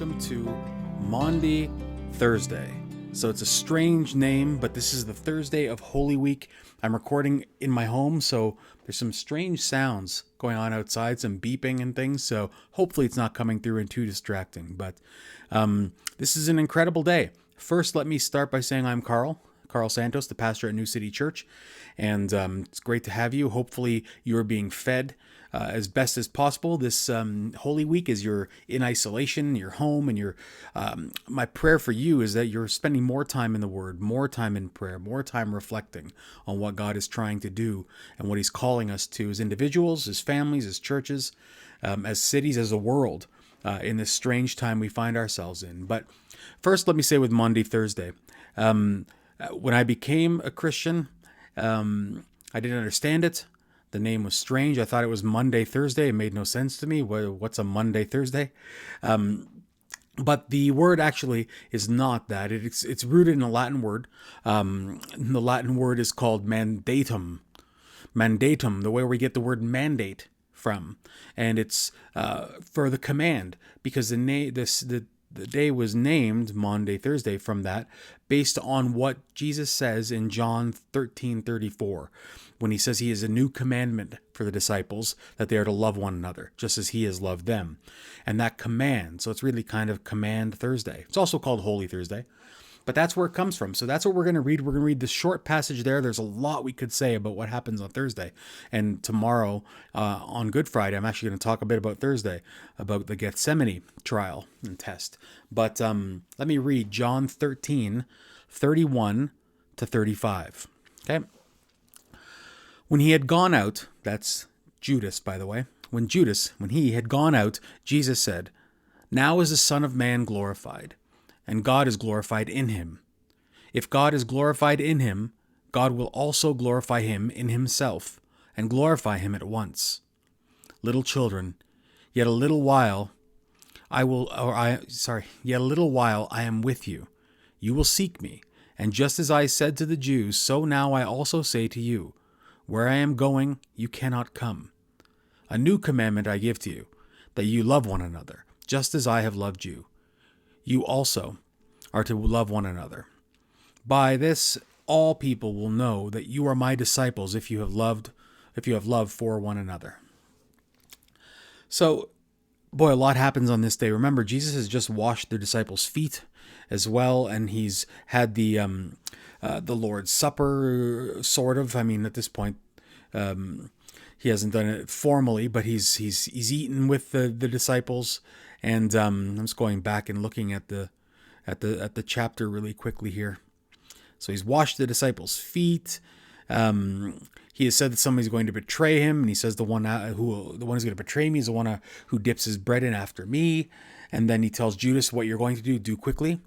welcome to Maundy Thursday. So it's a strange name, but this is the Thursday of Holy Week. I'm recording in my home, so there's some strange sounds going on outside, some beeping and things, so hopefully it's not coming through and too distracting. But this is an incredible day. First, let me start by saying I'm Carl Santos, the pastor at New City Church, and it's great to have you. Hopefully you're being fed as best as possible this Holy Week as you're in isolation, you're home, and my prayer for you is that you're spending more time in the Word, more time in prayer, more time reflecting on what God is trying to do and what He's calling us to as individuals, as families, as churches, as cities, as a world in this strange time we find ourselves in. But first, let me say with Maundy Thursday, when I became a Christian, I didn't understand it. The name was strange. I thought it was Monday, Thursday. It made no sense to me. What's a Monday, Thursday? But the word actually is not that. It's rooted in a Latin word. The Latin word is called mandatum. Mandatum, the way we get the word mandate from. And it's for the command, because the day was named Maundy Thursday from that, based on what Jesus says in John 13:34, when he says he is a new commandment for the disciples, that they are to love one another, just as he has loved them. And that command, so it's really kind of Command Thursday. It's also called Holy Thursday, but that's where it comes from. So that's what we're going to read. We're going to read this short passage there. There's a lot we could say about what happens on Thursday. And tomorrow, on Good Friday, I'm actually going to talk a bit about Thursday, about the Gethsemane trial and test. But let me read John 13:31 to 35. Okay? When he had gone out, that's Judas, by the way. When he had gone out, Jesus said, "Now is the Son of Man glorified, and God is glorified in him. If God is glorified in him, God will also glorify him in himself, and glorify him at once. Little children, yet a little while I am with you. You will seek me, and just as I said to the Jews, so now I also say to you, where I am going, you cannot come. A new commandment I give to you, that you love one another, just as I have loved you. You also are to love one another. By this, all people will know that you are my disciples if you have love for one another." So, boy, a lot happens on this day. Remember, Jesus has just washed the disciples' feet as well, and he's had the Lord's Supper, sort of. I mean, at this point, he hasn't done it formally, but he's eaten with the disciples. And I'm just going back and looking at the chapter really quickly here. So he's washed the disciples' feet. He has said that somebody's going to betray him, and he says the one who's going to betray me is the one who dips his bread in after me. And then he tells Judas, what you're going to do quickly.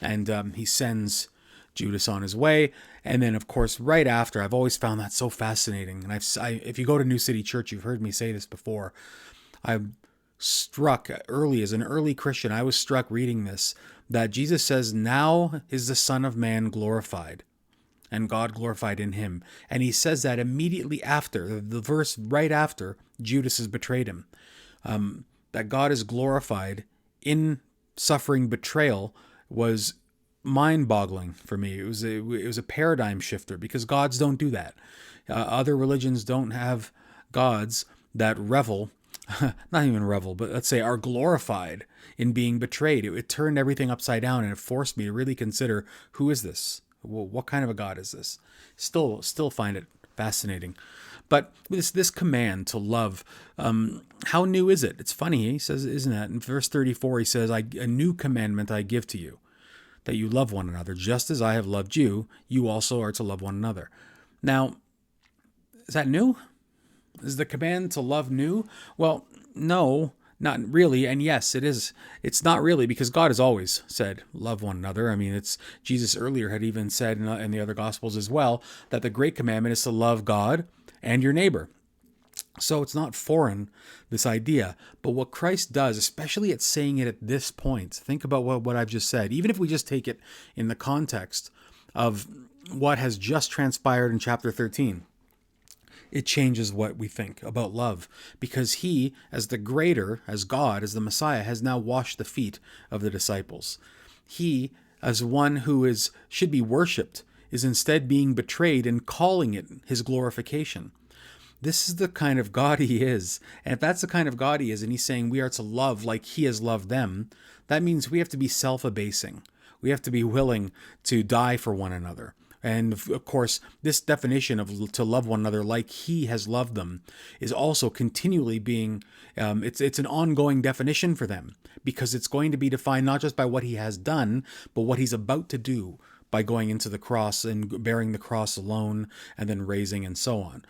And he sends Judas on his way. And then, of course, right after, I've always found that so fascinating. And if you go to New City Church, you've heard me say this before. I'm struck early, as an early Christian, I was struck reading this, that Jesus says, "Now is the Son of Man glorified, and God glorified in him." And he says that immediately after, the verse right after Judas has betrayed him. That God is glorified in suffering betrayal was mind-boggling for me. It was a paradigm shifter, because gods don't do that. Other religions don't have gods that revel, not even revel, but let's say are glorified in being betrayed. It turned everything upside down, and it forced me to really consider, who is this? What kind of a God is this? Still find it fascinating. But this command to love, how new is it? It's funny, he says, isn't it? In verse 34, he says, "A new commandment I give to you, that you love one another. Just as I have loved you, you also are to love one another." Now, is that new? Is the command to love new? Well, no, not really. And yes, it is. It's not really, because God has always said, love one another. I mean, Jesus earlier had even said in the other Gospels as well, that the great commandment is to love God and your neighbor. So it's not foreign, this idea. But what Christ does, especially at saying it at this point, think about what I've just said. Even if we just take it in the context of what has just transpired in chapter 13. it changes what we think about love, because he, as the greater, as God, as the Messiah, has now washed the feet of the disciples. He, as one who should be worshipped, is instead being betrayed and calling it his glorification. This is the kind of God he is. And if that's the kind of God he is, and he's saying we are to love like he has loved them, that means we have to be self-abasing. We have to be willing to die for one another. And of course, this definition of to love one another like he has loved them is also continually being, it's an ongoing definition for them, because it's going to be defined not just by what he has done, but what he's about to do by going into the cross and bearing the cross alone and then raising and so on.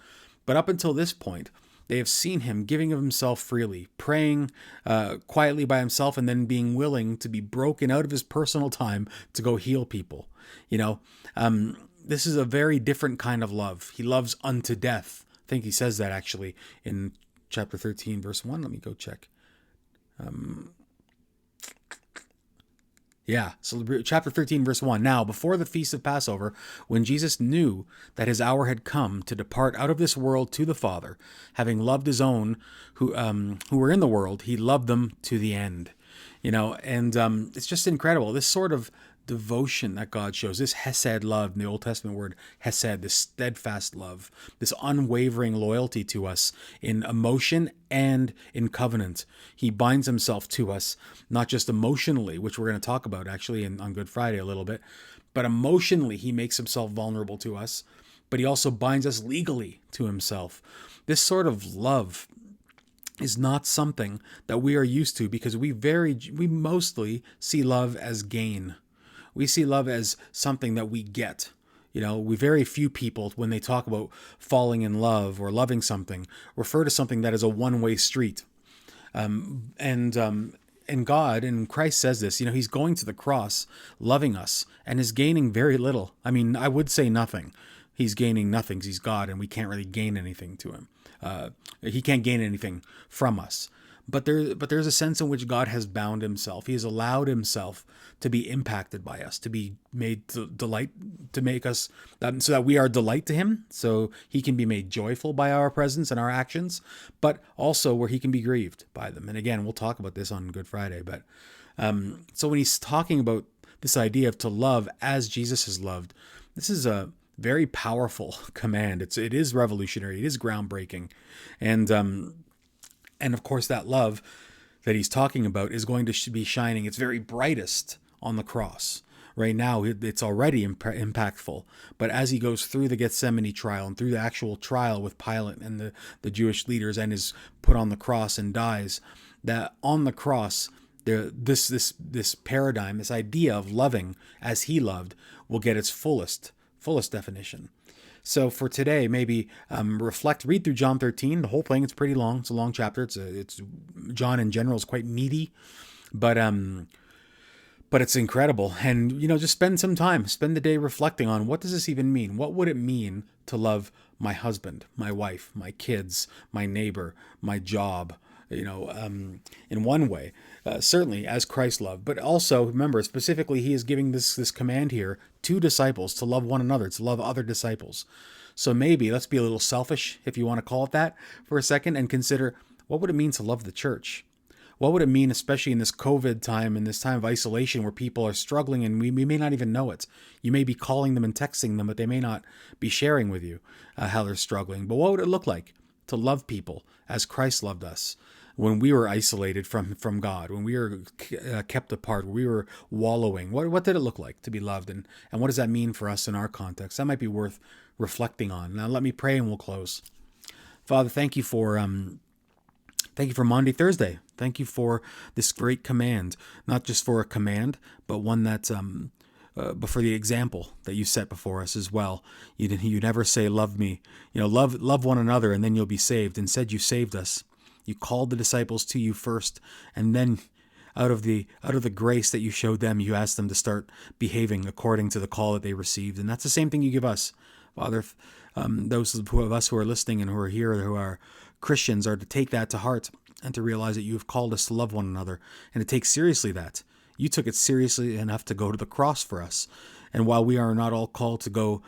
But up until this point, they have seen him giving of himself freely, praying quietly by himself, and then being willing to be broken out of his personal time to go heal people. This is a very different kind of love. He loves unto death. I think he says that actually in chapter 13, verse 1. Let me go check. So chapter 13, verse 1. Now, before the feast of Passover, when Jesus knew that his hour had come to depart out of this world to the Father, having loved his own who were in the world, he loved them to the end. It's just incredible. This sort of devotion that God shows, this hesed love, in the Old Testament word hesed, this steadfast love, this unwavering loyalty to us in emotion and in covenant. He binds himself to us, not just emotionally, which we're going to talk about actually on Good Friday a little bit, but emotionally he makes himself vulnerable to us, but he also binds us legally to himself. This sort of love is not something that we are used to, because we mostly see love as gain. We see love as something that we get. Very few people, when they talk about falling in love or loving something, refer to something that is a one-way street. And God, and Christ says this, he's going to the cross, loving us, and is gaining very little. I mean, I would say nothing. He's gaining nothing because he's God, and we can't really gain anything to him. He can't gain anything from us. But there's a sense in which God has bound himself. He has allowed himself to be impacted by us, to be made to delight, to make us, so that we are delight to him, so he can be made joyful by our presence and our actions, but also where he can be grieved by them. And again, we'll talk about this on Good Friday. But so when he's talking about this idea of to love as Jesus has loved, this is a very powerful command. It is revolutionary. It is groundbreaking. And of course, that love that he's talking about is going to be shining its very brightest on the cross. Right now, it's already impactful. But as he goes through the Gethsemane trial and through the actual trial with Pilate and the Jewish leaders, and is put on the cross and dies, that on the cross, this paradigm, this idea of loving as he loved, will get its fullest definition. So for today, maybe read through John 13. The whole thing, it's pretty long. It's a long chapter. It's John in general is quite meaty, but it's incredible. And just spend the day reflecting on, what does this even mean? What would it mean to love my husband, my wife, my kids, my neighbor, my job? In one way, certainly as Christ loved, but also remember, specifically, he is giving this command here to disciples to love one another, to love other disciples. So maybe let's be a little selfish, if you want to call it that, for a second, and consider, what would it mean to love the church? What would it mean, especially in this COVID time, in this time of isolation where people are struggling and we may not even know it? You may be calling them and texting them, but they may not be sharing with you how they're struggling. But what would it look like to love people as Christ loved us when we were isolated from God, when we were kept apart, when we were wallowing? What did it look like to be loved? And what does that mean for us in our context? That might be worth reflecting on. Now let me pray and we'll close. Father, thank you for Maundy Thursday. Thank you for this great command, not just for a command, but one that's but for the example that you set before us as well. You never say, love me, love one another and then you'll be saved. Instead, you saved us. You called the disciples to you first, and then out of the grace that you showed them, you asked them to start behaving according to the call that they received. And that's the same thing you give us, Father. Those of us who are listening and who are here, who are Christians, are to take that to heart and to realize that you have called us to love one another and to take seriously that. You took it seriously enough to go to the cross for us. And while we are not all called to go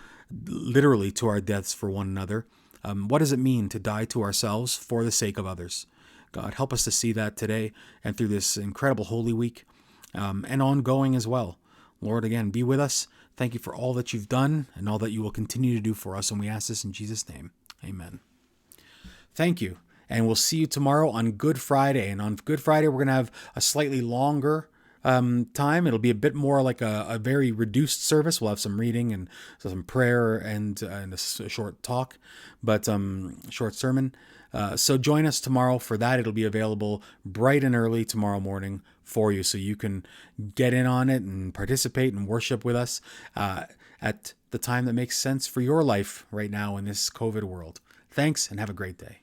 literally to our deaths for one another, What does it mean to die to ourselves for the sake of others? God, help us to see that today and through this incredible Holy Week and ongoing as well. Lord, again, be with us. Thank you for all that you've done and all that you will continue to do for us. And we ask this in Jesus' name. Amen. Thank you. And we'll see you tomorrow on Good Friday. And on Good Friday, we're going to have a slightly longer time. It'll be a bit more like a very reduced service. We'll have some reading and some prayer and a short talk, but short sermon. So join us tomorrow for that. It'll be available bright and early tomorrow morning for you, so you can get in on it and participate and worship with us at the time that makes sense for your life right now in this COVID world. Thanks, and have a great day.